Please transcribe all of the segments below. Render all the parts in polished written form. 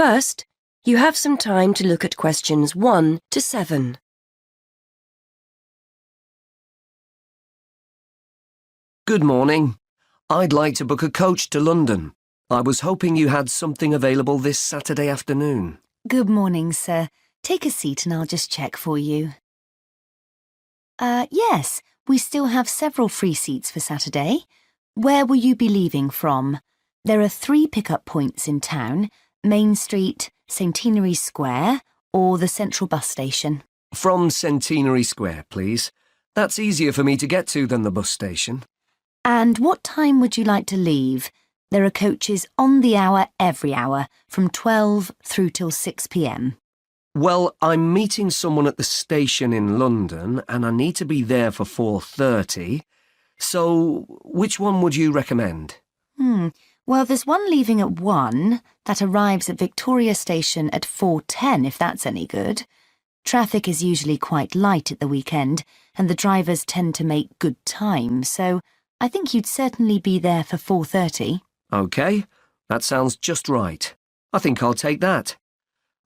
First, you have some time to look at questions 1 to 7. Good morning. I'd like to book a coach to London. I was hoping you had something available this Saturday afternoon. Good morning, sir. Take a seat and I'll just check for you. Yes, we still have several free seats for Saturday. Where will you be leaving from? There are 3 pickup points in town: Main Street, Centenary Square, or the Central Bus Station. From Centenary Square, please. That's easier for me to get to than the bus station. And what time would you like to leave? There are coaches on the hour every hour, from 12 through till 6 p.m. Well, I'm meeting someone at the station in London and I need to be there for 4:30. So, which one would you recommend? Well, there's one leaving at 1 that arrives at Victoria Station at 4:10, if that's any good. Traffic is usually quite light at the weekend, and the drivers tend to make good time, so I think you'd certainly be there for 4:30. OK, that sounds just right. I think I'll take that.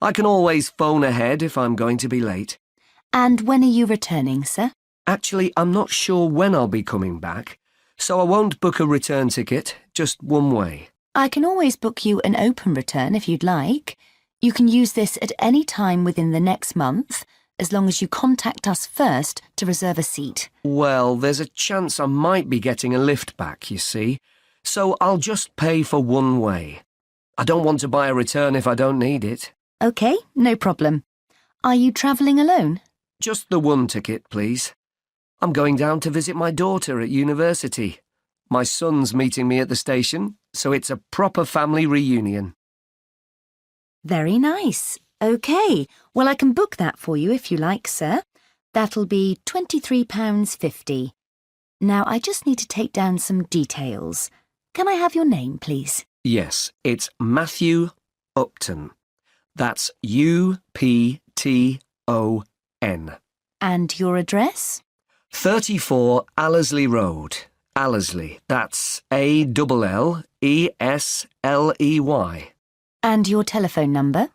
I can always phone ahead if I'm going to be late. And when are you returning, sir? Actually, I'm not sure when I'll be coming back, so I won't book a return ticket, just one way. I can always book you an open return if you'd like. You can use this at any time within the next month, as long as you contact us first to reserve a seat. Well, there's a chance I might be getting a lift back, you see, so I'll just pay for one way. I don't want to buy a return if I don't need it. OK, no problem. Are you travelling alone? Just the one ticket, please. I'm going down to visit my daughter at university. My son's meeting me at the station, so it's a proper family reunion. Very nice. OK, well, I can book that for you if you like, sir. That'll be £23.50. Now, I just need to take down some details. Can I have your name, please? Yes, it's Matthew Upton. That's U-P-T-O-N. And your address? 34 Allesley Road. Allesley, that's A-L-L-E-S-L-E-Y. And your telephone number?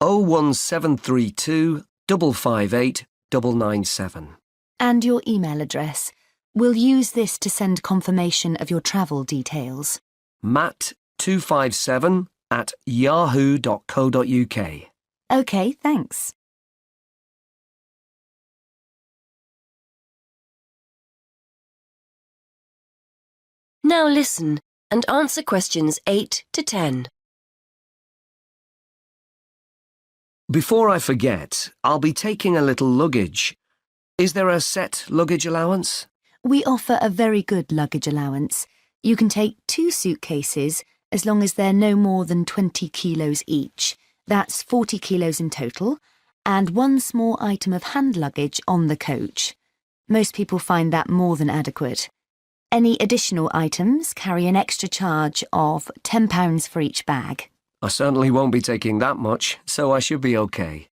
01732 558 997. And your email address. We'll use this to send confirmation of your travel details. matt257@yahoo.co.uk. OK, thanks. Now listen and answer questions 8 to 10. Before I forget, I'll be taking a little luggage. Is there a set luggage allowance? We offer a very good luggage allowance. You can take 2 suitcases as long as they're no more than 20 kilos each. That's 40 kilos in total, and 1 small item of hand luggage on the coach. Most people find that more than adequate. Any additional items carry an extra charge of £10 for each bag. I certainly won't be taking that much, so I should be okay.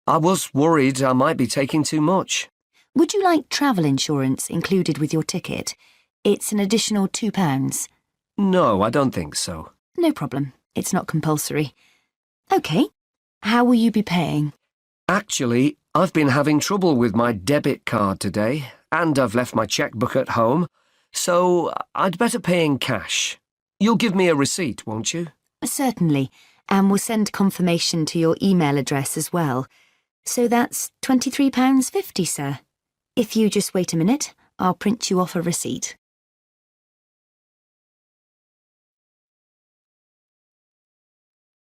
I was worried I might be taking too much. Would you like travel insurance included with your ticket? It's an additional £2. No, I don't think so. No problem. It's not compulsory. OK. How will you be paying? Actually, I've been having trouble with my debit card today, and I've left my chequebook at home, so I'd better pay in cash. You'll give me a receipt, won't you? Certainly, and we'll send confirmation to your email address as well. So that's £23.50, sir. If you just wait a minute, I'll print you off a receipt.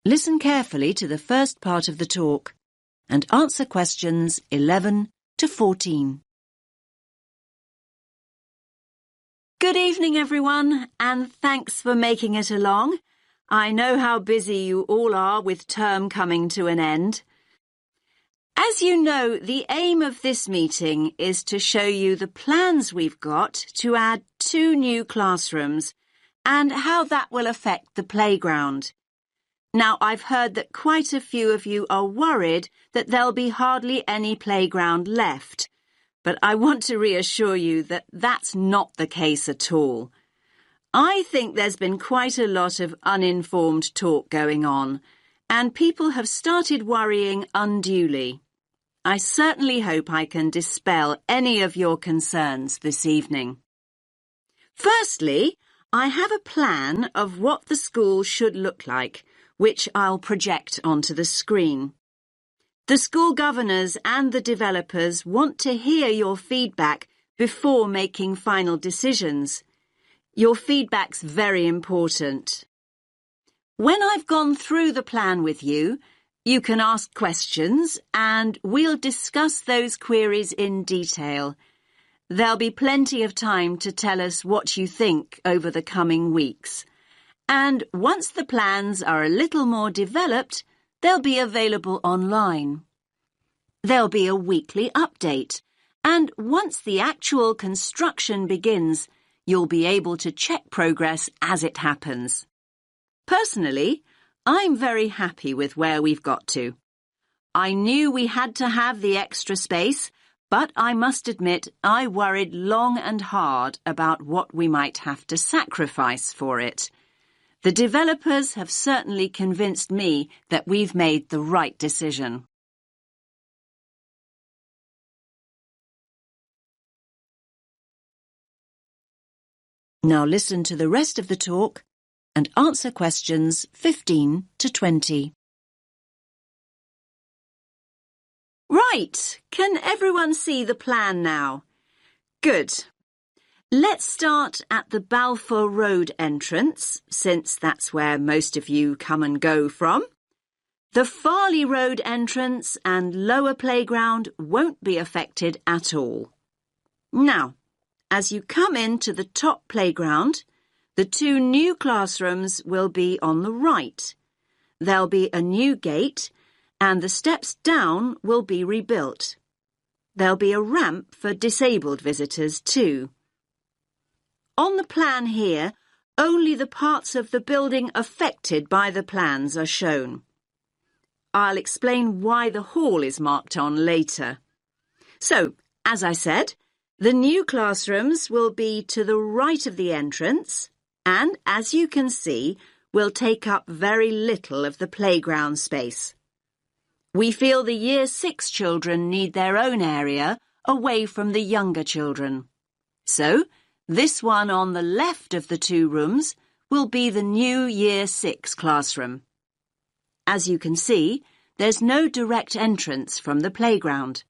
Listen carefully to the first part of the talk and answer questions 11 to 14. Good evening, everyone, and thanks for making it along. I know how busy you all are with term coming to an end. As you know, the aim of this meeting is to show you the plans we've got to add 2 new classrooms and how that will affect the playground. Now, I've heard that quite a few of you are worried that there'll be hardly any playground left, but I want to reassure you that that's not the case at all. I think there's been quite a lot of uninformed talk going on, and people have started worrying unduly. I certainly hope I can dispel any of your concerns this evening. Firstly, I have a plan of what the school should look like, which I'll project onto the screen. The school governors and the developers want to hear your feedback before making final decisions. Your feedback's very important. When I've gone through the plan with you, you can ask questions and we'll discuss those queries in detail. There'll be plenty of time to tell us what you think over the coming weeks. And once the plans are a little more developed, they'll be available online. There'll be a weekly update, and once the actual construction begins, you'll be able to check progress as it happens. Personally, I'm very happy with where we've got to. I knew we had to have the extra space, but I must admit I worried long and hard about what we might have to sacrifice for it. The developers have certainly convinced me that we've made the right decision. Now listen to the rest of the talk and answer questions 15 to 20. Right, can everyone see the plan now? Good. Let's start at the Balfour Road entrance, since that's where most of you come and go from. The Farley Road entrance and lower playground won't be affected at all. Now, as you come into the top playground, the two new classrooms will be on the right. There'll be a new gate, and the steps down will be rebuilt. There'll be a ramp for disabled visitors too. On the plan here, only the parts of the building affected by the plans are shown. I'll explain why the hall is marked on later. So, as I said, the new classrooms will be to the right of the entrance, and as you can see, will take up very little of the playground space. We feel the Year 6 children need their own area away from the younger children. So, this one on the left of the two rooms will be the new Year 6 classroom. As you can see, there's no direct entrance from the playground.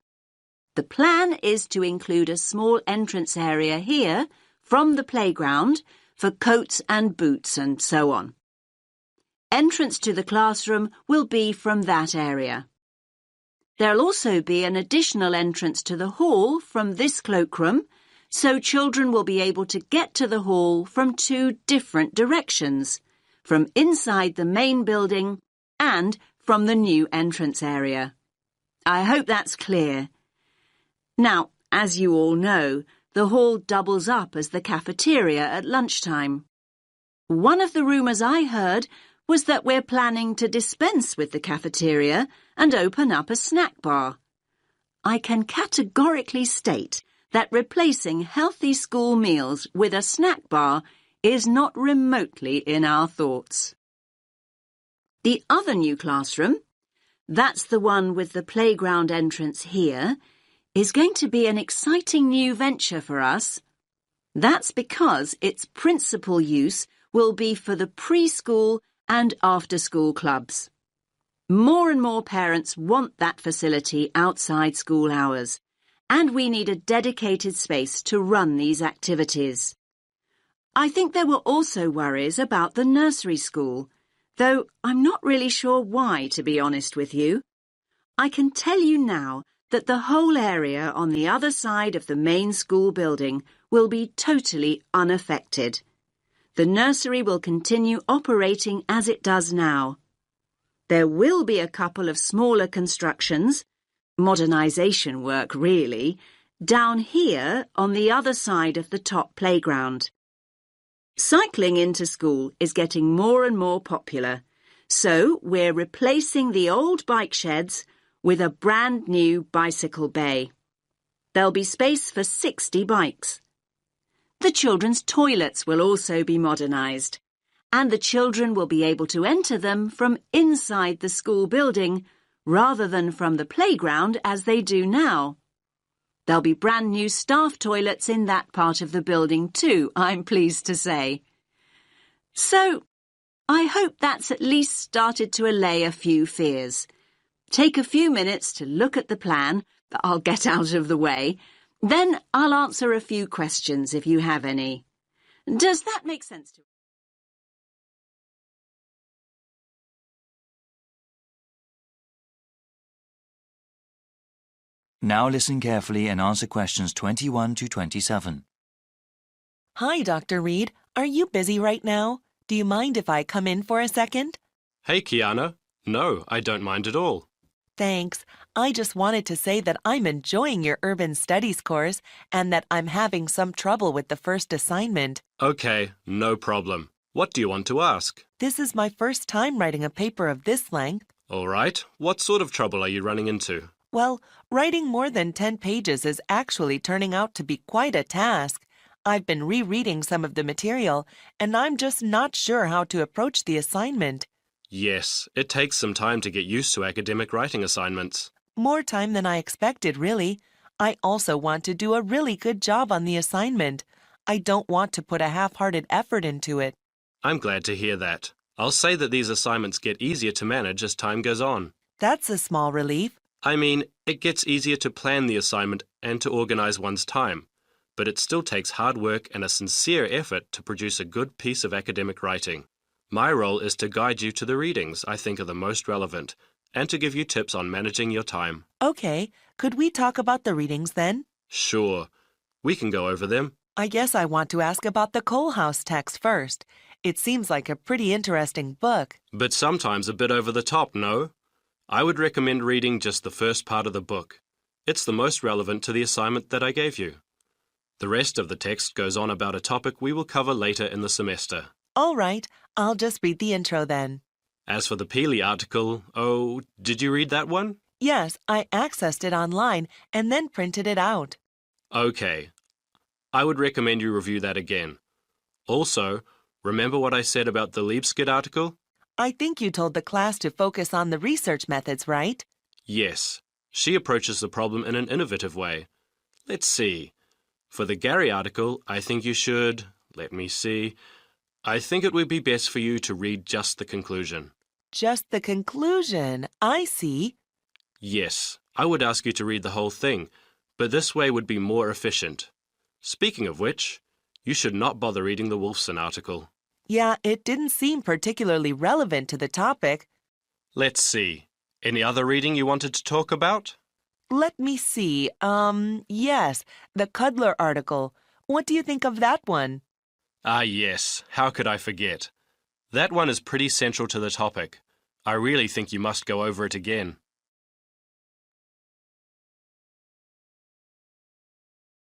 The plan is to include a small entrance area here from the playground for coats and boots and so on. Entrance to the classroom will be from that area. There'll also be an additional entrance to the hall from this cloakroom, so children will be able to get to the hall from two different directions, from inside the main building and from the new entrance area. I hope that's clear. Now, as you all know, the hall doubles up as the cafeteria at lunchtime. One of the rumours I heard was that we're planning to dispense with the cafeteria and open up a snack bar. I can categorically state that replacing healthy school meals with a snack bar is not remotely in our thoughts. The other new classroom, that's the one with the playground entrance here, is going to be an exciting new venture for us. That's because its principal use will be for the preschool and after-school clubs. More and more parents want that facility outside school hours, and we need a dedicated space to run these activities. I think there were also worries about the nursery school, though I'm not really sure why, to be honest with you. I can tell you now that the whole area on the other side of the main school building will be totally unaffected. The nursery will continue operating as it does now. There will be a couple of smaller constructions, modernisation work really, down here on the other side of the top playground. Cycling into school is getting more and more popular, so we're replacing the old bike sheds with a brand new bicycle bay. There'll be space for 60 bikes. The children's toilets will also be modernised, and the children will be able to enter them from inside the school building rather than from the playground as they do now. There'll be brand new staff toilets in that part of the building too, I'm pleased to say. So, I hope that's at least started to allay a few fears. Take a few minutes to look at the plan that I'll get out of the way. Then I'll answer a few questions if you have any. Does that make sense to you? Now listen carefully and answer questions 21 to 27. Hi, Dr. Reed. Are you busy right now? Do you mind if I come in for a second? Hey, Kiana. No, I don't mind at all. Thanks. I just wanted to say that I'm enjoying your Urban Studies course and that I'm having some trouble with the first assignment. Okay, no problem. What do you want to ask? This is my first time writing a paper of this length. All right. What sort of trouble are you running into? Well, writing more than 10 pages is actually turning out to be quite a task. I've been rereading some of the material, and I'm just not sure how to approach the assignment. Yes, it takes some time to get used to academic writing assignments. More time than I expected, really. I also want to do a really good job on the assignment. I don't want to put a half-hearted effort into it. I'm glad to hear that. I'll say that these assignments get easier to manage as time goes on. That's a small relief. I mean, it gets easier to plan the assignment and to organize one's time, but it still takes hard work and a sincere effort to produce a good piece of academic writing. My role is to guide you to the readings I think are the most relevant and to give you tips on managing your time. Okay, could we talk about the readings then? Sure. We can go over them. I guess I want to ask about the Coal House text first. It seems like a pretty interesting book. But sometimes a bit over the top, no? I would recommend reading just the first part of the book. It's the most relevant to the assignment that I gave you. The rest of the text goes on about a topic we will cover later in the semester. All right, I'll just read the intro then. As for the Peely article, oh, did you read that one? Yes, I accessed it online and then printed it out. Okay. I would recommend you review that again. Also, remember what I said about the Liebskid article? I think you told the class to focus on the research methods, right? Yes. She approaches the problem in an innovative way. Let's see. For the Gary article, I think you should... Let me see. I think it would be best for you to read just the conclusion. Just the conclusion. I see. Yes, I would ask you to read the whole thing, but this way would be more efficient. Speaking of which, you should not bother reading the Wolfson article. Yeah, it didn't seem particularly relevant to the topic. Let's see. Any other reading you wanted to talk about? Let me see. Yes, the Cudler article. What do you think of that one? Ah, yes. How could I forget? That one is pretty central to the topic. I really think you must go over it again.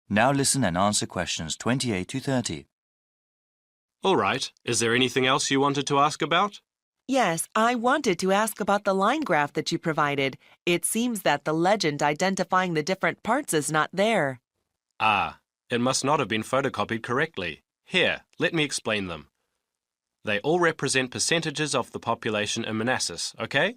Now listen and answer questions 28 to 30. All right. Is there anything else you wanted to ask about? Yes, I wanted to ask about the line graph that you provided. It seems that the legend identifying the different parts is not there. Ah, it must not have been photocopied correctly. Here, let me explain them. They all represent percentages of the population in Manassas, okay?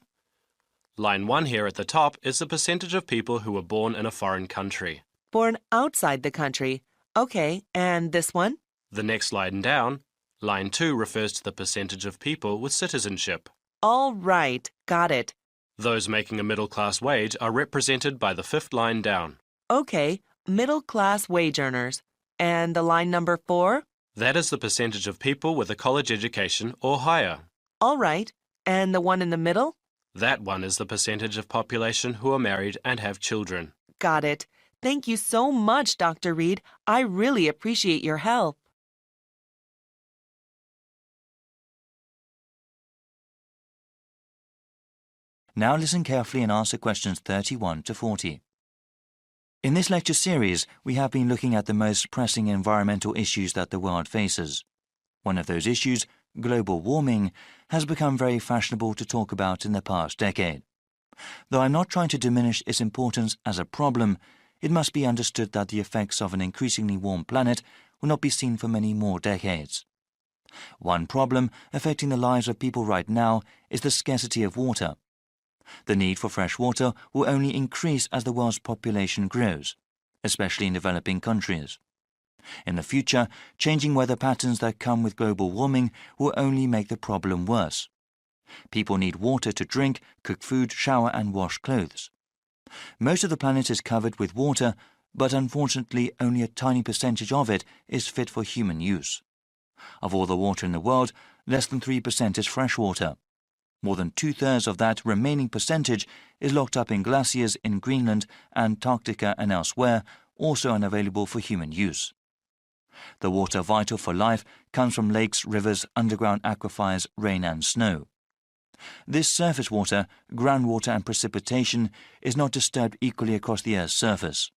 Line 1 here at the top is the percentage of people who were born in a foreign country. Born outside the country. Okay, and this one? The next line down, line 2 refers to the percentage of people with citizenship. All right, got it. Those making a middle-class wage are represented by the 5th line down. Okay, middle-class wage earners. And the line number 4? That is the percentage of people with a college education or higher. All right, and the one in the middle? That one is the percentage of population who are married and have children. Got it. Thank you so much, Dr. Reed. I really appreciate your help. Now listen carefully and answer questions 31 to 40. In this lecture series, we have been looking at the most pressing environmental issues that the world faces. One of those issues, global warming, has become very fashionable to talk about in the past decade. Though I'm not trying to diminish its importance as a problem, it must be understood that the effects of an increasingly warm planet will not be seen for many more decades. One problem affecting the lives of people right now is the scarcity of water. The need for fresh water will only increase as the world's population grows, especially in developing countries. In the future, changing weather patterns that come with global warming will only make the problem worse. People need water to drink, cook food, shower and wash clothes. Most of the planet is covered with water, but unfortunately only a tiny percentage of it is fit for human use. Of all the water in the world, less than 3% is fresh water. More than 2/3 of that remaining percentage is locked up in glaciers in Greenland, Antarctica and elsewhere, also unavailable for human use. The water vital for life comes from lakes, rivers, underground aquifers, rain and snow. This surface water, groundwater and precipitation is not disturbed equally across the Earth's surface.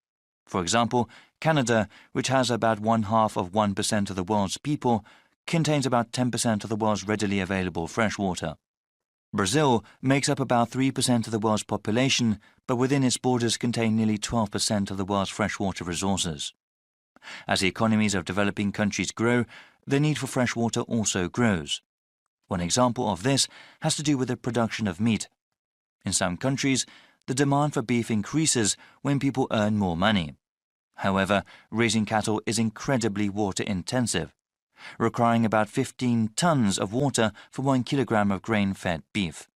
For example, Canada, which has about 0.5% of the world's people, contains about 10% of the world's readily available fresh water. Brazil makes up about 3% of the world's population, but within its borders contain nearly 12% of the world's freshwater resources. As the economies of developing countries grow, the need for fresh water also grows. One example of this has to do with the production of meat. In some countries, the demand for beef increases when people earn more money. However, raising cattle is incredibly water-intensive, requiring about 15 tons of water for 1 kilogram of grain-fed beef.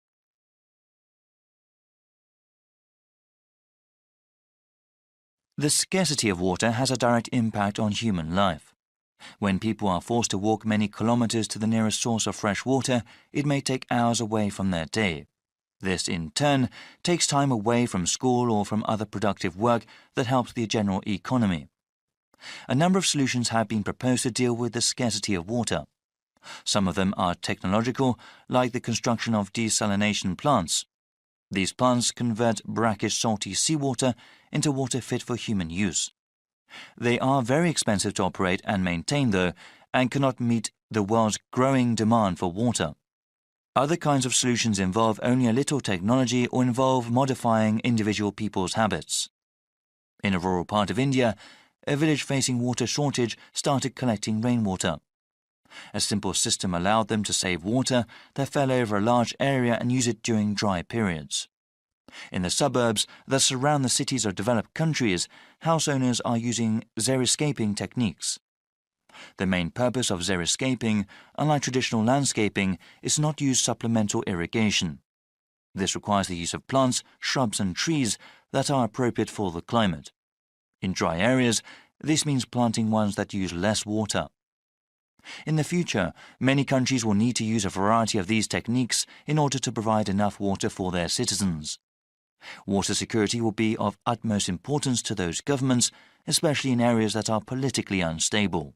The scarcity of water has a direct impact on human life. When people are forced to walk many kilometers to the nearest source of fresh water, it may take hours away from their day. This, in turn, takes time away from school or from other productive work that helps the general economy. A number of solutions have been proposed to deal with the scarcity of water. Some of them are technological, like the construction of desalination plants. These plants convert brackish salty seawater into water fit for human use. They are very expensive to operate and maintain, though, and cannot meet the world's growing demand for water. Other kinds of solutions involve only a little technology or involve modifying individual people's habits. In a rural part of India, a village facing water shortage started collecting rainwater. A simple system allowed them to save water that fell over a large area and use it during dry periods. In the suburbs that surround the cities of developed countries, house owners are using xeriscaping techniques. The main purpose of xeriscaping, unlike traditional landscaping, is to not use supplemental irrigation. This requires the use of plants, shrubs and trees that are appropriate for the climate. In dry areas, this means planting ones that use less water. In the future, many countries will need to use a variety of these techniques in order to provide enough water for their citizens. Water security will be of utmost importance to those governments, especially in areas that are politically unstable.